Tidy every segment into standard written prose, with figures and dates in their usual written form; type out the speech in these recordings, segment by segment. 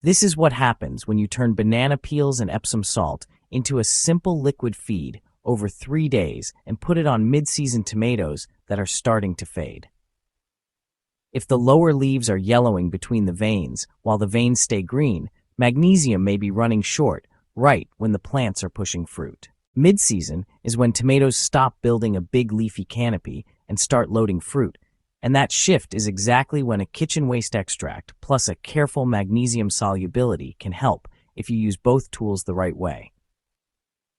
This is what happens when you turn banana peels and Epsom salt into a simple liquid feed over 3 days and put it on mid-season tomatoes that are starting to fade. If the lower leaves are yellowing between the veins while the veins stay green, magnesium may be running short right when the plants are pushing fruit. Mid-season is when tomatoes stop building a big leafy canopy and start loading fruit, and that shift is exactly when a kitchen waste extract plus a careful magnesium solubility can help if you use both tools the right way.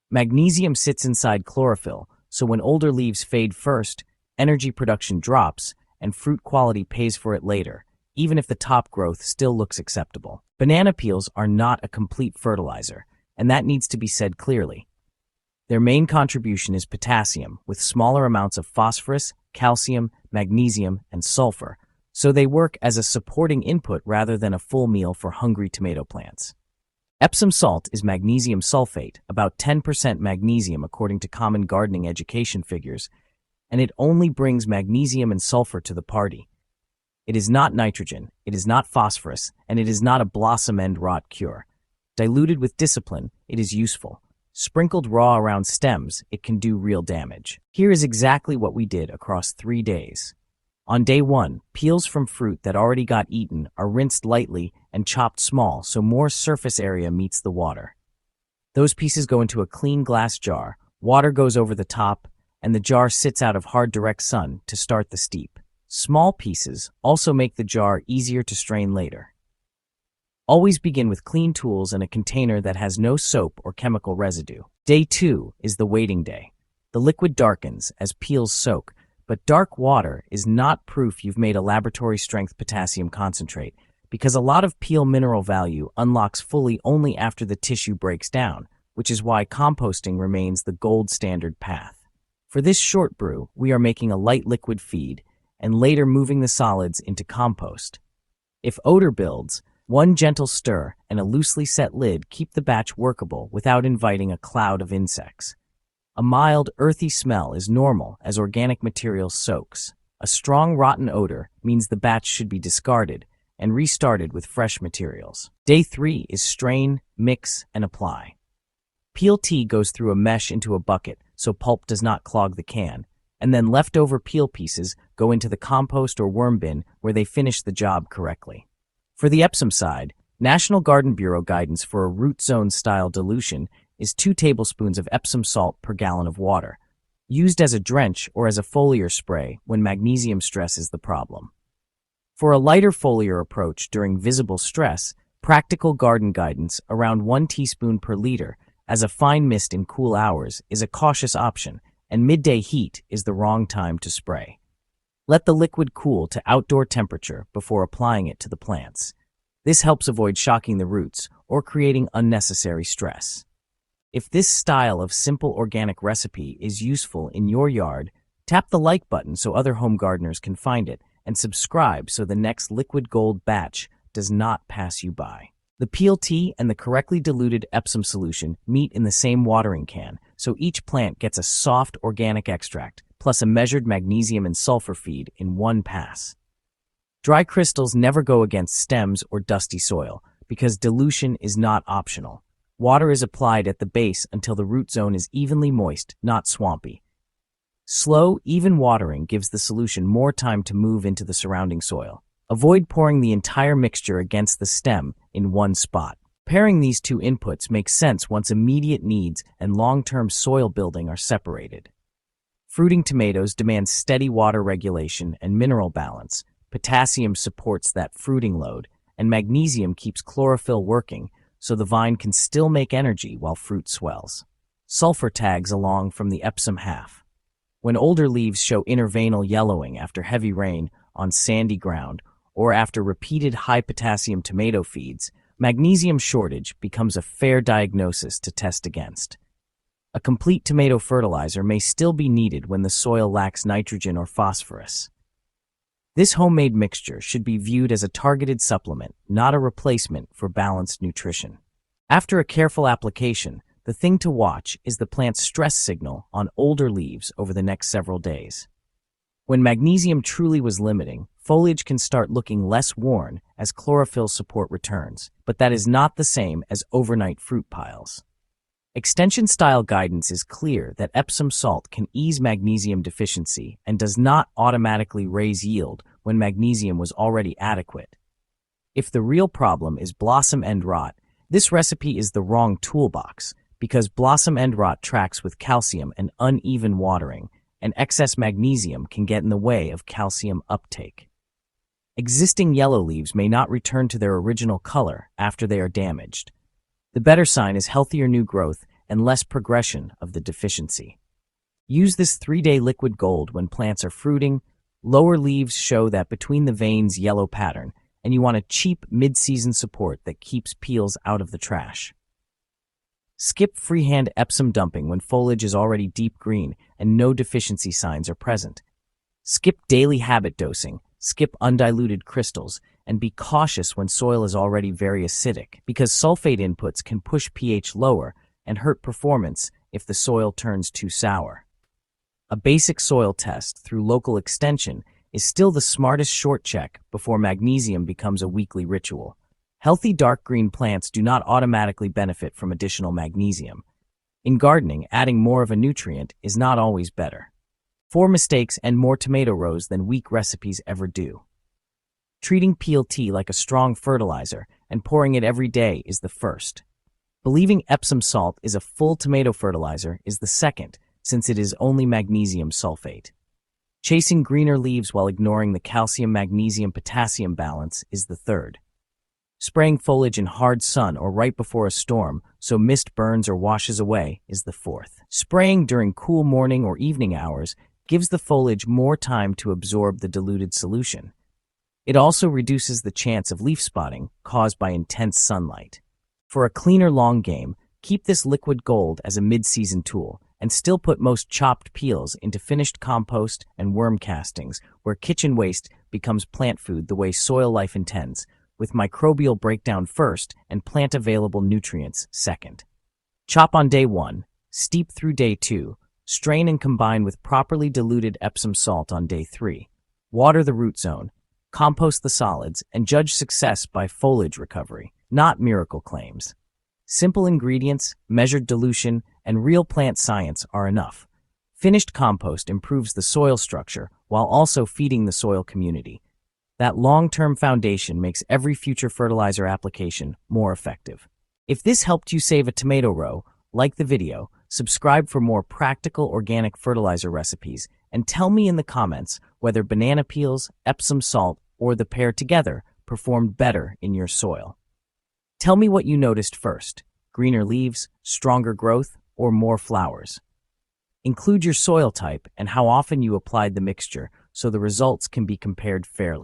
Magnesium sits inside chlorophyll, so when older leaves fade first, energy production drops and fruit quality pays for it later, even if the top growth still looks acceptable. Banana peels are not a complete fertilizer, and that needs to be said clearly. Their main contribution is potassium, with smaller amounts of phosphorus, calcium, magnesium, and sulfur, so they work as a supporting input rather than a full meal for hungry tomato plants. Epsom salt is magnesium sulfate, about 10% magnesium according to common gardening education figures, and it only brings magnesium and sulfur to the party. It is not nitrogen, it is not phosphorus, and it is not a blossom end rot cure. Diluted with discipline, it is useful. Sprinkled raw around stems, it can do real damage. Here is exactly what we did across 3 days. On day 1, peels from fruit that already got eaten are rinsed lightly and chopped small so more surface area meets the water. Those pieces go into a clean glass jar, water goes over the top, and the jar sits out of hard direct sun to start the steep. Small pieces also make the jar easier to strain later. Always begin with clean tools and a container that has no soap or chemical residue. Day 2 is the waiting day. The liquid darkens as peels soak, but dark water is not proof you've made a laboratory-strength potassium concentrate, because a lot of peel mineral value unlocks fully only after the tissue breaks down, which is why composting remains the gold standard path. For this short brew, we are making a light liquid feed and later moving the solids into compost. If odor builds, one gentle stir and a loosely set lid keep the batch workable without inviting a cloud of insects. A mild, earthy smell is normal as organic material soaks. A strong, rotten odor means the batch should be discarded and restarted with fresh materials. Day 3 is strain, mix, and apply. Peel tea goes through a mesh into a bucket so pulp does not clog the can, and then leftover peel pieces go into the compost or worm bin where they finish the job correctly. For the Epsom side, National Garden Bureau guidance for a root zone style dilution is 2 tablespoons of Epsom salt per gallon of water, used as a drench or as a foliar spray when magnesium stress is the problem. For a lighter foliar approach during visible stress, practical garden guidance around 1 teaspoon per liter as a fine mist in cool hours is a cautious option, and midday heat is the wrong time to spray. Let the liquid cool to outdoor temperature before applying it to the plants. This helps avoid shocking the roots or creating unnecessary stress. If this style of simple organic recipe is useful in your yard, tap the like button so other home gardeners can find it, and subscribe so the next liquid gold batch does not pass you by. The peel tea and the correctly diluted Epsom solution meet in the same watering can, so each plant gets a soft organic extract, plus a measured magnesium and sulfur feed in one pass. Dry crystals never go against stems or dusty soil, because dilution is not optional. Water is applied at the base until the root zone is evenly moist, not swampy. Slow, even watering gives the solution more time to move into the surrounding soil. Avoid pouring the entire mixture against the stem in one spot. Pairing these 2 inputs makes sense once immediate needs and long-term soil building are separated. Fruiting tomatoes demand steady water regulation and mineral balance. Potassium supports that fruiting load, and magnesium keeps chlorophyll working so the vine can still make energy while fruit swells. Sulfur tags along from the Epsom half. When older leaves show interveinal yellowing after heavy rain on sandy ground or after repeated high-potassium tomato feeds, magnesium shortage becomes a fair diagnosis to test against. A complete tomato fertilizer may still be needed when the soil lacks nitrogen or phosphorus. This homemade mixture should be viewed as a targeted supplement, not a replacement for balanced nutrition. After a careful application, the thing to watch is the plant's stress signal on older leaves over the next several days. When magnesium truly was limiting, foliage can start looking less worn as chlorophyll support returns, but that is not the same as overnight fruit piles. Extension-style guidance is clear that Epsom salt can ease magnesium deficiency and does not automatically raise yield when magnesium was already adequate. If the real problem is blossom end rot, this recipe is the wrong toolbox, because blossom end rot tracks with calcium and uneven watering, and excess magnesium can get in the way of calcium uptake. Existing yellow leaves may not return to their original color after they are damaged. The better sign is healthier new growth and less progression of the deficiency. Use this 3-day liquid gold when plants are fruiting. Lower leaves show that between the veins yellow pattern, and you want a cheap mid-season support that keeps peels out of the trash. Skip freehand Epsom dumping when foliage is already deep green and no deficiency signs are present. Skip daily habit dosing, skip undiluted crystals, and be cautious when soil is already very acidic, because sulfate inputs can push pH lower and hurt performance if the soil turns too sour. A basic soil test through local extension is still the smartest short check before magnesium becomes a weekly ritual. Healthy dark green plants do not automatically benefit from additional magnesium. In gardening, adding more of a nutrient is not always better. 4 mistakes and more tomato rows than weak recipes ever do. Treating PLT like a strong fertilizer and pouring it every day is the first. Believing Epsom salt is a full tomato fertilizer is the second, since it is only magnesium sulfate. Chasing greener leaves while ignoring the calcium-magnesium-potassium balance is the third. Spraying foliage in hard sun or right before a storm so mist burns or washes away is the fourth. Spraying during cool morning or evening hours gives the foliage more time to absorb the diluted solution. It also reduces the chance of leaf spotting caused by intense sunlight. For a cleaner long game, keep this liquid gold as a mid-season tool and still put most chopped peels into finished compost and worm castings where kitchen waste becomes plant food the way soil life intends, with microbial breakdown first and plant-available nutrients second. Chop on day 1, steep through day 2, strain and combine with properly diluted Epsom salt on day 3. Water the root zone, compost the solids, and judge success by foliage recovery, not miracle claims. Simple ingredients, measured dilution, and real plant science are enough. Finished compost improves the soil structure while also feeding the soil community. That long-term foundation makes every future fertilizer application more effective. If this helped you save a tomato row, like the video, subscribe for more practical organic fertilizer recipes, and tell me in the comments whether banana peels, Epsom salt, or the pair together performed better in your soil. Tell me what you noticed first: greener leaves, stronger growth, or more flowers. Include your soil type and how often you applied the mixture so the results can be compared fairly.